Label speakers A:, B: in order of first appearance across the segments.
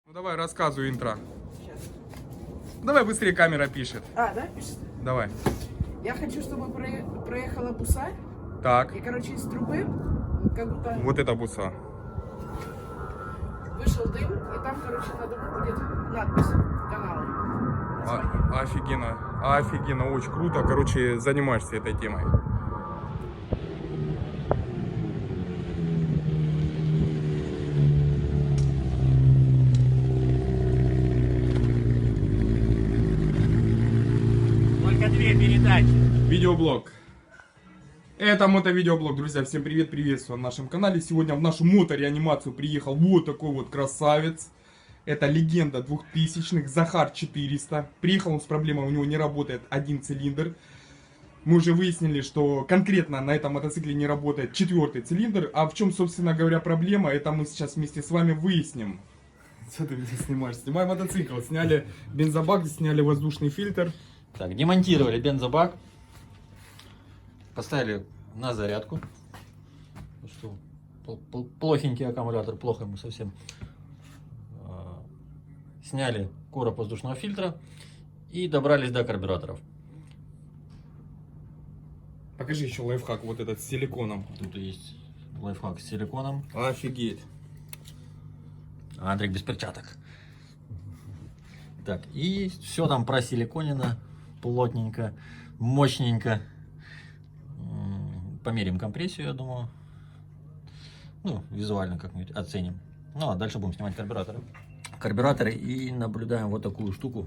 A: Ну давай, рассказывай интро.
B: Сейчас.
A: Давай быстрее, камера пишет.
B: А, да, пишет?
A: Давай.
B: Я хочу, чтобы проехала буса.
A: Так,
B: И, короче, из трубы, как будто
A: вот это буса.
B: вышел дым, и там, короче, на дыму будет надпись канала.
A: Офигенно, офигенно, очень круто. Короче, занимаешься этой темой.
C: Только две передачи.
A: Видеоблог. Это мотовидеоблог, друзья. Всем привет, приветствую на нашем канале. Сегодня в нашу мотореанимацию приехал вот такой вот красавец. Это легенда 2000-х, Захар 400. Приехал он с проблемой, у него не работает один цилиндр. Мы уже выяснили, что конкретно на этом мотоцикле не работает четвертый цилиндр. А в чем, собственно говоря, проблема, это мы сейчас вместе с вами выясним. Что ты меня снимаешь? Снимай мотоцикл. Сняли бензобак, сняли воздушный фильтр.
C: Так, демонтировали бензобак. Поставили на зарядку. Что, плохенький аккумулятор, плохо ему совсем. Сняли короб воздушного фильтра и добрались до карбюраторов.
A: Покажи еще лайфхак вот этот с силиконом.
C: Тут есть лайфхак с силиконом.
A: Офигеть.
C: Андрей без перчаток. Так, и все там просиликонено плотненько, мощненько. Померим компрессию, я думаю. Ну, визуально как-нибудь оценим. Ну, а дальше будем снимать карбюраторы и наблюдаем вот такую штуку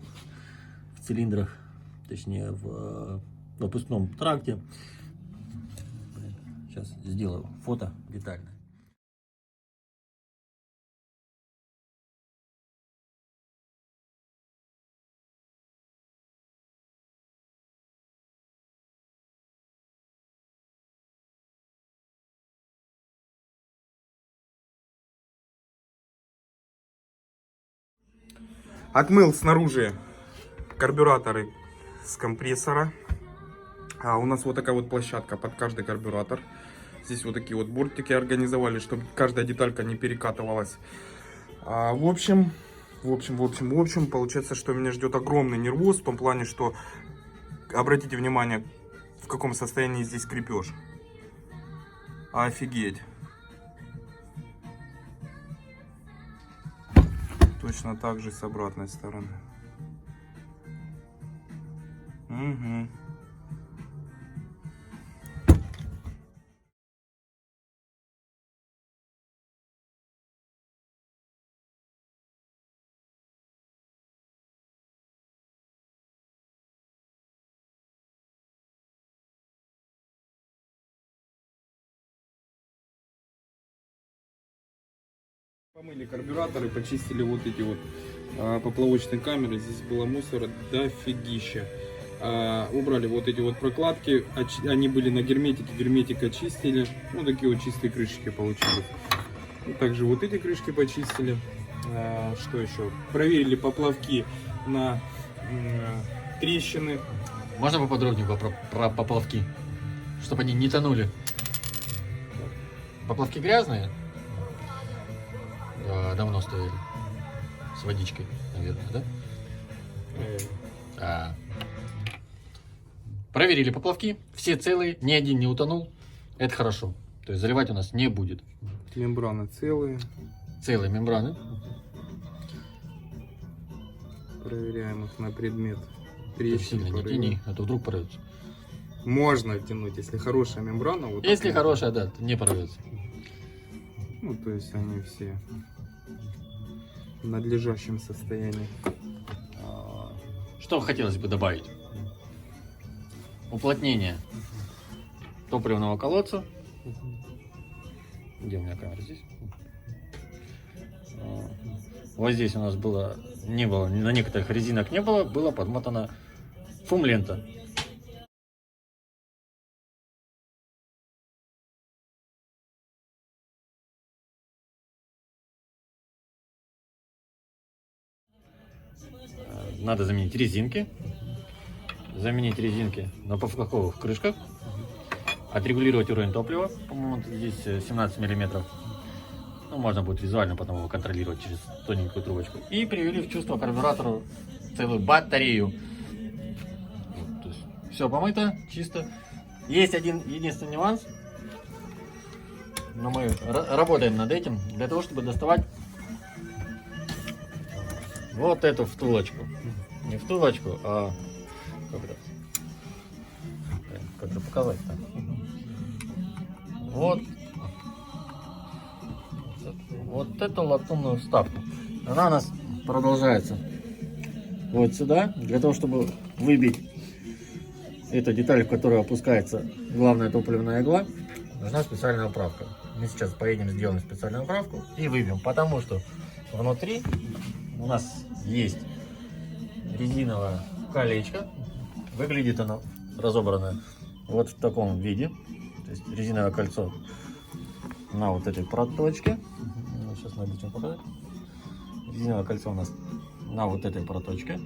C: в цилиндрах, точнее в выпускном тракте. Сейчас сделаю фото детально.
A: Отмыл снаружи карбюраторы с компрессора. А у нас вот такая вот площадка под каждый карбюратор. Здесь вот такие вот бортики организовали, чтобы каждая деталька не перекатывалась. В общем, получается, что меня ждет огромный нервоз в том плане, что обратите внимание, в каком состоянии здесь крепеж. Офигеть. Точно так же с обратной стороны. Угу. Помыли карбюраторы, почистили вот эти вот поплавочные камеры. Здесь было мусора дофигища. Убрали вот эти вот прокладки, они были на герметике, герметик очистили. Ну, такие вот чистые крышечки получились. И также вот эти крышки почистили. Что еще? Проверили поплавки на трещины.
C: Можно поподробнее про поплавки, чтобы они не тонули? Поплавки грязные? Да, давно стояли. С водичкой, наверное, да? Проверили поплавки, все целые, ни один не утонул. Это хорошо. То есть заливать у нас не будет.
A: Мембраны целые.
C: Целые мембраны.
A: Проверяем их на предмет
C: Ты
A: трещин.
C: сильно не тяни, а то вдруг порвется.
A: Можно тянуть, если хорошая мембрана. Вот
C: Если
A: такая.
C: хорошая, да, то не порвется.
A: Ну, то есть они все в надлежащем состоянии.
C: Что хотелось бы добавить? Уплотнение топливного колодца. Где у меня камера? Здесь. Вот здесь у нас не было, на некоторых резинок не было, была подмотана фум-лента. Надо заменить резинки. Заменить резинки на пофлаковых крышках. Отрегулировать уровень топлива. По-моему, здесь 17 миллиметров. Ну, можно будет визуально потом его контролировать через тоненькую трубочку. И привели в чувство карбюратору целую батарею. Вот, то есть все помыто, чисто. Есть один единственный нюанс. Но мы работаем над этим для того, чтобы доставать вот эту втулочку. Не втулочку, а как же показать-то? Вот эту латунную вставку. Она у нас продолжается вот сюда, для того, чтобы выбить эту деталь, в которую опускается главная топливная игла, нужна специальная управка. Мы сейчас поедем, сделаем специальную управку и выбьем, потому что внутри у нас есть резиновое колечко. Выглядит оно разобранное вот в таком виде. То есть резиновое кольцо на вот этой проточке. Сейчас надо что показать. Резиновое кольцо у нас на вот этой проточке.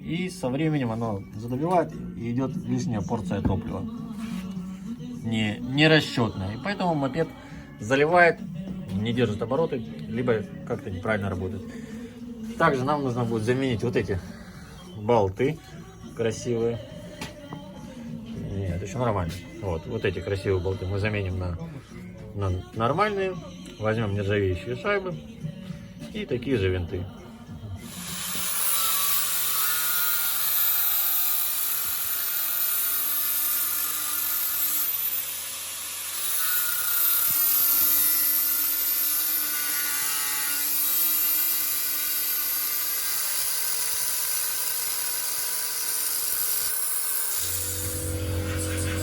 C: И со временем оно задубевает и идет лишняя порция топлива. Не расчетная. И поэтому мопед заливает, не держит обороты, либо как-то неправильно работает. Также нам нужно будет заменить вот эти болты красивые. Нет, еще нормально. Вот эти красивые болты мы заменим на нормальные. Возьмем нержавеющие шайбы и такие же винты.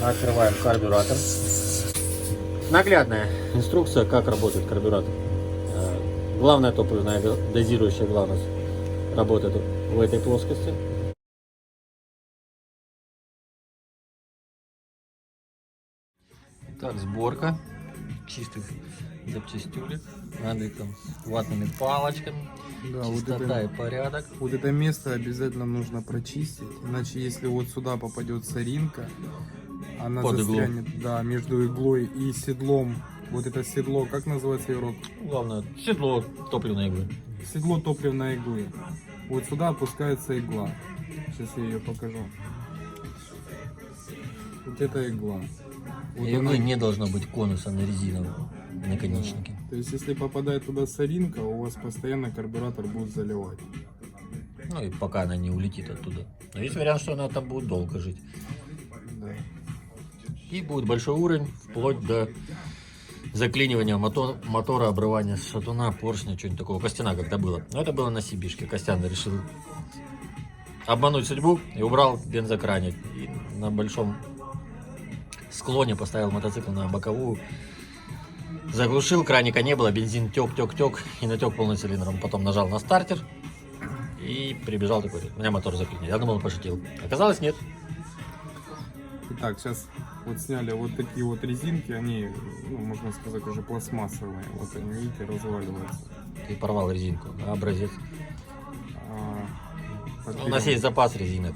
C: Открываем карбюратор. Наглядная инструкция, как работает карбюратор. Главная топливная дозирующая игла у нас работает в этой плоскости. Итак, сборка чистых запчастюлек. Надо там ватными палочками.
A: Да,
C: Чистота и порядок.
A: Вот это место обязательно нужно прочистить, иначе если вот сюда попадет соринка, она
C: Под иглу.
A: застрянет, да, между иглой и седлом. Вот это седло, как называется, Юрок?
C: Главное, седло топливной иглы.
A: Седло топливной иглы. Вот сюда опускается игла. Сейчас я ее покажу. Вот это игла. Вот
C: Иглы
A: она.
C: не должно быть конуса на резиновом наконечнике.
A: То есть, если попадает туда соринка, у вас постоянно карбюратор будет заливать.
C: Ну и пока она не улетит оттуда. Но есть вариант, что она там будет долго жить.
A: Да.
C: И будет большой уровень, вплоть до заклинивания мотора, обрывания шатуна, поршня, что-нибудь такого. Костяна когда было. Но это было на Сибишке. Костян решил обмануть судьбу и убрал бензокраник. И на большом склоне поставил мотоцикл на боковую. Заглушил, краника не было, бензин тек и натек полный цилиндр. Он потом нажал на стартер и прибежал такой: у меня мотор заклинил. Я думал, он пошутил. Оказалось, нет.
A: Итак, сейчас вот сняли вот такие вот резинки, они, ну, можно сказать, уже пластмассовые. Вот они, видите, разваливаются.
C: Ты порвал резинку, образец.
A: Подберем.
C: У нас есть запас резинок.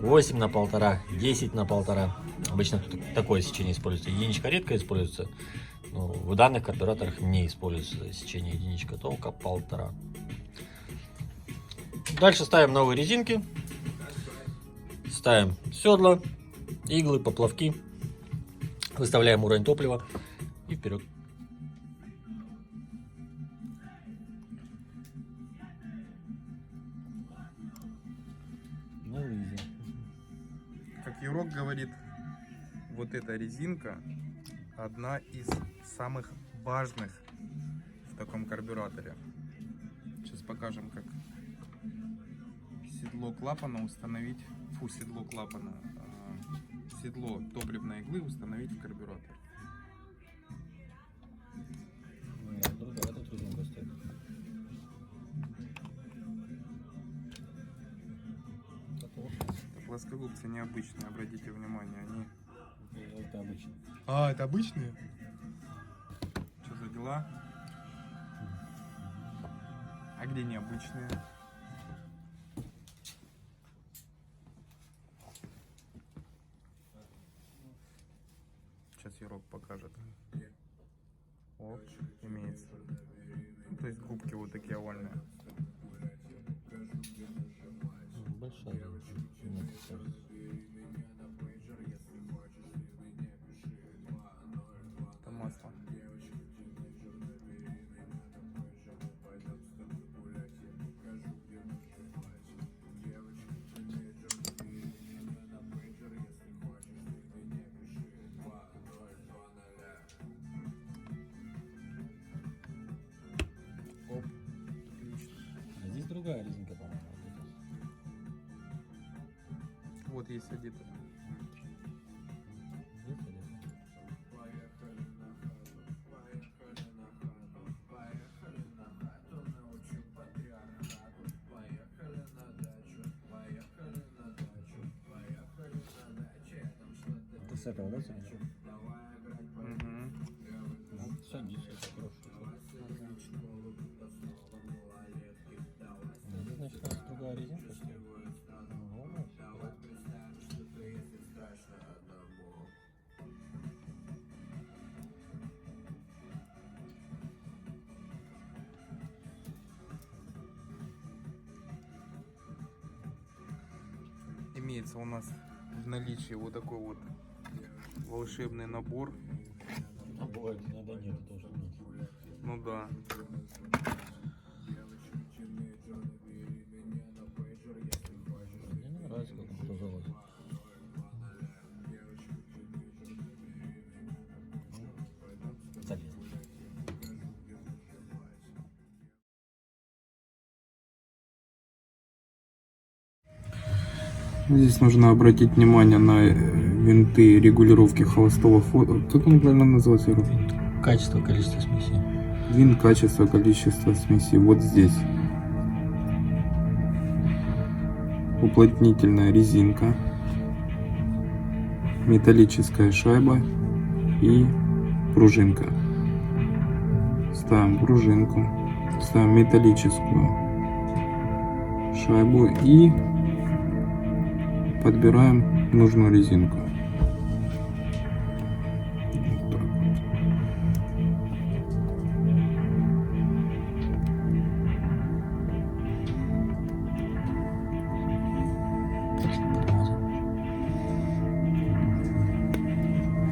C: 8 на 1,5, 10 на 1,5. Обычно такое сечение используется. Единичка редко используется. Но в данных карбюраторах не используется сечение единичка, только 1,5. Дальше ставим новые резинки. Ставим седла, иглы, поплавки. Выставляем уровень топлива и вперед.
A: Как Юрок говорит, вот эта резинка одна из самых важных в таком карбюраторе. Сейчас покажем, как седло клапана установить, седло топливной иглы установить в карбюратор. Плоскогубцы необычные, обратите внимание, они...
C: Это обычно.
A: А, это обычные? Что за дела? А где необычные? Сейчас Юрок покажет. Оп. имеется. То есть губки вот такие овальные.
C: Большая разница. Мне так кажется.
A: Это масло. Оп. Отлично.
C: А здесь другая резинка, по-моему.
A: Вот есть один.
C: Здесь или? Это с этого, да, Саня?
A: Угу.
C: Ну, садись, это хорошо.
A: Отлично.
C: Ну, значит, у нас другая резинка, что ли? Ну, вот.
A: Имеется у нас в наличии вот такой вот волшебный набор.
C: А бывает, иногда нет, тоже нет.
A: Ну да.
C: Мне не нравится, как он туда залазит. Залез.
A: Здесь нужно обратить внимание на винты регулировки холостого хода. Как он правильно называется?
C: Качество, количество смеси.
A: Винт, качество, количество смеси. Вот здесь. Уплотнительная резинка. Металлическая шайба. И пружинка. Ставим пружинку. Ставим металлическую шайбу и подбираем нужную резинку.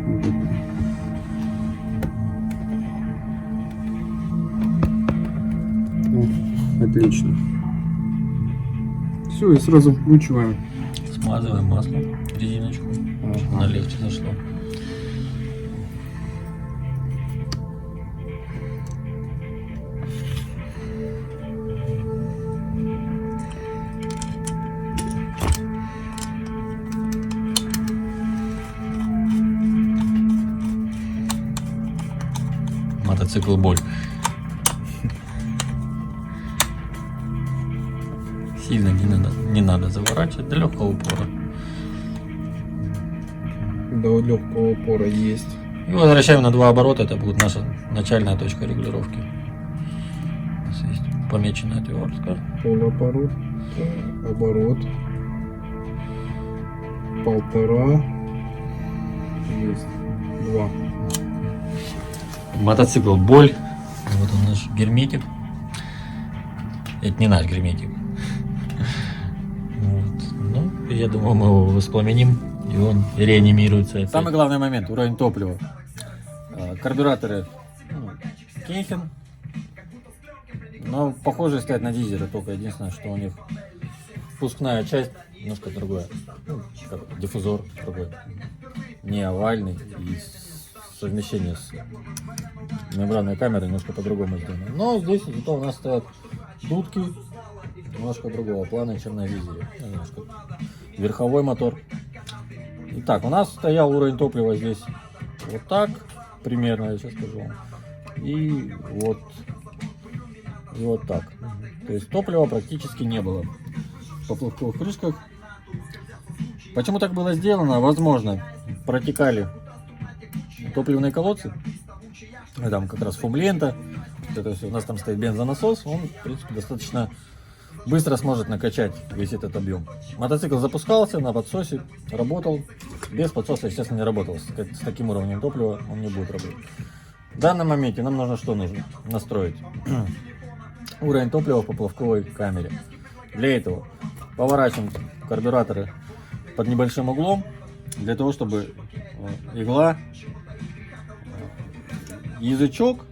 A: Вот так вот. О, отлично. Все, и сразу вкручиваем.
C: Смазываем маслом резиночку, чтобы она легче зашла. Мотоцикл боль. Сильно не надо заворачивать, до легкого упора.
A: До легкого упора есть.
C: И возвращаем на 2 оборота, это будет наша начальная точка регулировки. У нас есть помеченная отвертка.
A: Полоборот, оборот, 1,5, есть 2.
C: Мотоцикл боль. Вот он наш герметик. Это не наш герметик. Вот. Ну, я думаю, мы его воспламеним, и он реанимируется опять. Самый главный момент — уровень топлива. Карбюраторы Кейхен, но похоже стоят на дизеле, только единственное, что у них впускная часть немножко другая. Ну, как диффузор другой. Не овальный, и совмещение с мембранной камерой немножко по-другому сделано. Но здесь зато у нас стоят дудки немножко другого плана, чем на визере. Немножко верховой мотор. Итак, у нас стоял уровень топлива здесь вот так, примерно, я сейчас скажу вам. И вот так. То есть топлива практически не было в поплавковых крышках. Почему так было сделано? Возможно, протекали топливные колодцы. Там как раз фум-лента. Это все. У нас там стоит бензонасос. Он, в принципе, достаточно быстро сможет накачать весь этот объем. Мотоцикл запускался на подсосе, работал. Без подсоса, естественно, не работал. С таким уровнем топлива он не будет работать. В данном моменте нам нужно что нужно? Настроить уровень топлива в поплавковой камере. Для этого поворачиваем карбюраторы под небольшим углом, для того, чтобы игла, язычок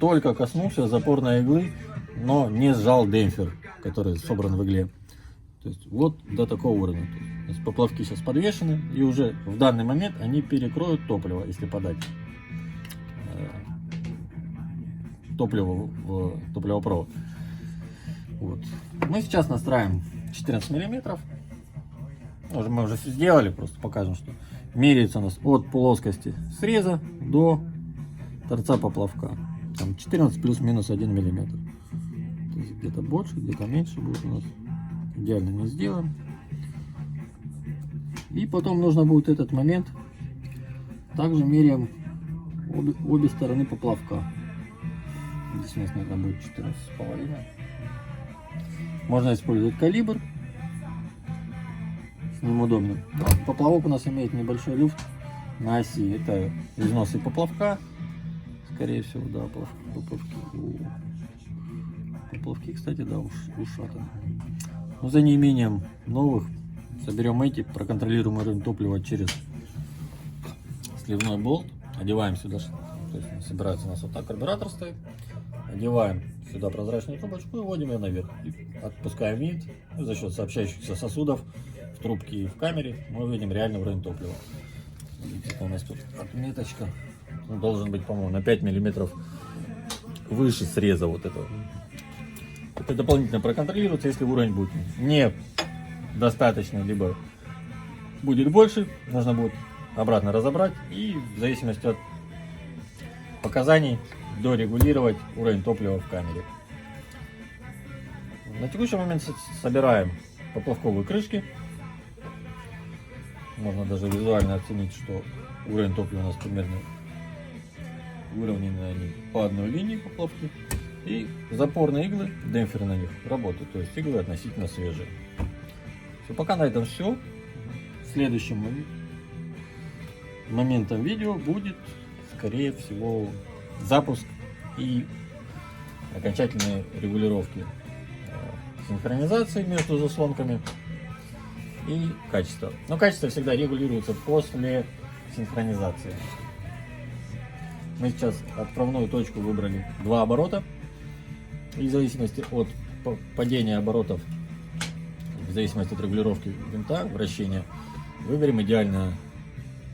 C: только коснулся запорной иглы, но не сжал демпфер, который собран в игле. То есть вот до такого уровня. То есть поплавки сейчас подвешены, и уже в данный момент они перекроют топливо, если подать топливо в топливопровод. Вот. Мы сейчас настраиваем 14 миллиметров. Мы уже все сделали, просто покажем, что меряется у нас от плоскости среза до торца поплавка. Там 14 плюс-минус 1 миллиметр. То есть где-то больше, где-то меньше будет у нас. Идеально не сделаем. И потом нужно будет этот момент. Также меряем обе стороны поплавка. Здесь у нас, наверное, будет 14,5. Можно использовать калибр. С ним удобно. Но поплавок у нас имеет небольшой люфт на оси. Это износы поплавка. Скорее всего, да, поплавки, кстати, да, ушатаны. Но за неимением новых соберем эти, проконтролируем уровень топлива через сливной болт. Одеваем сюда, то есть собирается у нас вот так карбюратор стоит. Одеваем сюда прозрачную трубочку и вводим ее наверх. И отпускаем винт. И за счет сообщающихся сосудов в трубке и в камере мы увидим реальный уровень топлива. Видите, у нас тут отметочка. Он должен быть, по-моему, на 5 миллиметров выше среза вот этого. Это дополнительно проконтролируется, если уровень будет недостаточно, либо будет больше, нужно будет обратно разобрать и в зависимости от показаний дорегулировать уровень топлива в камере. На текущий момент собираем поплавковые крышки. Можно даже визуально оценить, что уровень топлива у нас примерно выровнены они по одной линии поплавки. И запорные иглы, демпферы на них работают, то есть иглы относительно свежие. Все, пока на этом все. Следующим моментом видео будет, скорее всего, запуск и окончательные регулировки синхронизации между заслонками и качества. Но качество всегда регулируется после синхронизации. Мы сейчас отправную точку выбрали 2 оборота. И в зависимости от падения оборотов, в зависимости от регулировки винта, вращения, выберем идеальное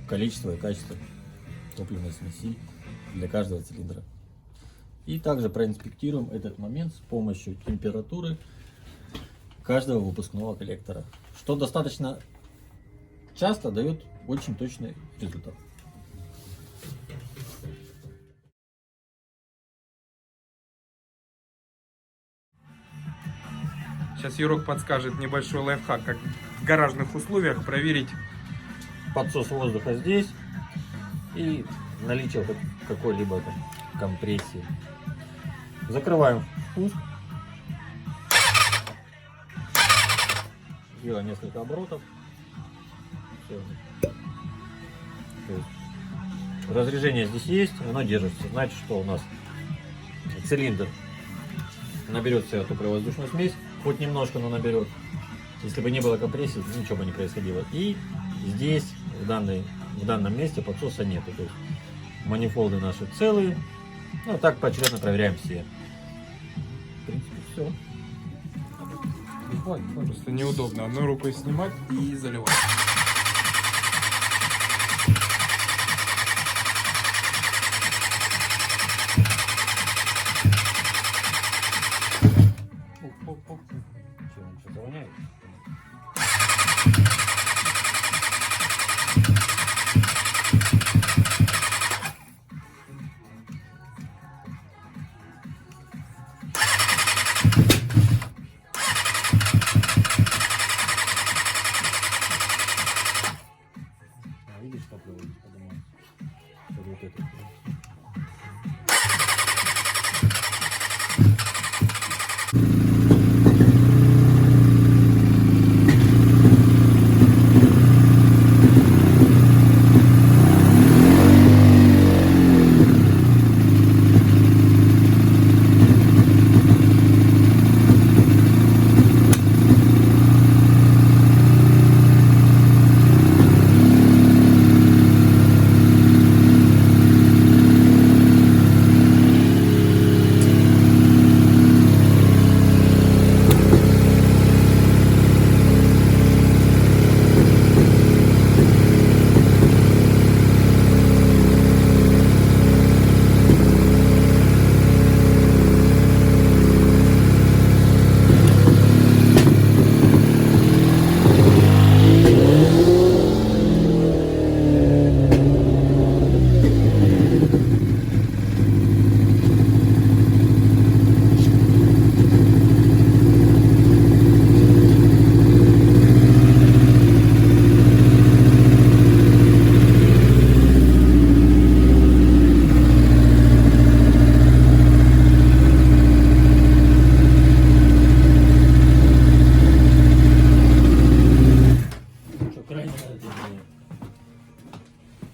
C: количество и качество топливной смеси для каждого цилиндра. И также проинспектируем этот момент с помощью температуры каждого выпускного коллектора, что достаточно часто дает очень точный результат.
A: Сейчас Юрок подскажет небольшой лайфхак, как в гаражных условиях проверить
C: Подсос воздуха здесь и наличие какой-либо компрессии. Закрываем спуск. Делаем несколько оборотов. Все. Разрежение здесь есть, оно держится. Значит, что у нас цилиндр наберет в себя топливо-воздушную смесь. Хоть немножко, но наберет. Если бы не было компрессии, ничего бы не происходило. И здесь, в данном месте, подсоса нету. То есть манифолды наши целые. Ну, так поочередно проверяем все. В принципе, все.
A: Просто неудобно одной рукой снимать и заливать.
C: Что воняет?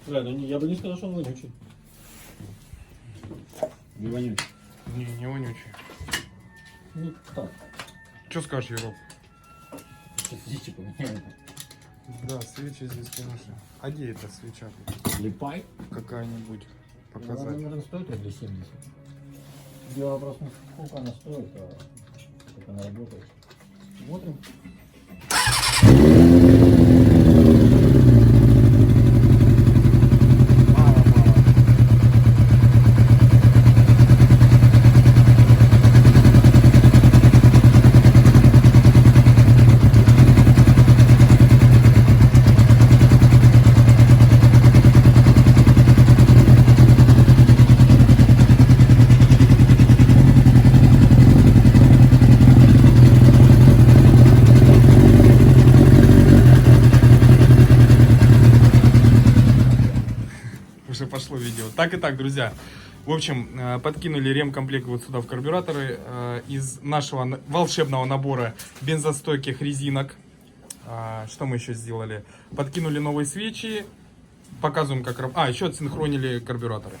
C: Да, ну я бы не сказал, что он вонючий. Не вонючий.
A: Не вонючий.
C: Ну, так.
A: Что скажешь, Юрок?
C: Сейчас свечи поменяем.
A: Да, свечи здесь, конечно. А где эта свеча?
C: Липай.
A: Какая-нибудь
C: Она,
A: показать.
C: наверное, стоит рублей 70. Дело вопрос, не сколько она стоит, а как она работает. Смотрим.
A: Уже пошло видео. Так и так, друзья. В общем, подкинули ремкомплект вот сюда в карбюраторы из нашего волшебного набора бензостойких резинок. Что мы еще сделали? Подкинули новые свечи. Показываем, как работает. А, еще отсинхронили карбюраторы.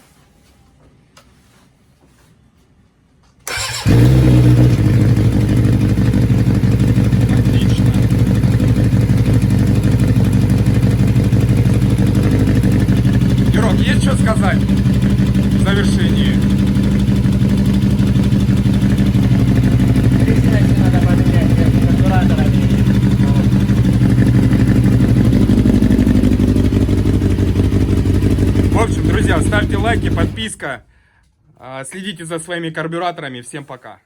A: Отлично. Юрок, есть что сказать в завершении?
B: Резиночки надо поменять между карбюраторами.
A: В общем, друзья, ставьте лайки, подписка. Следите за своими карбюраторами. Всем пока.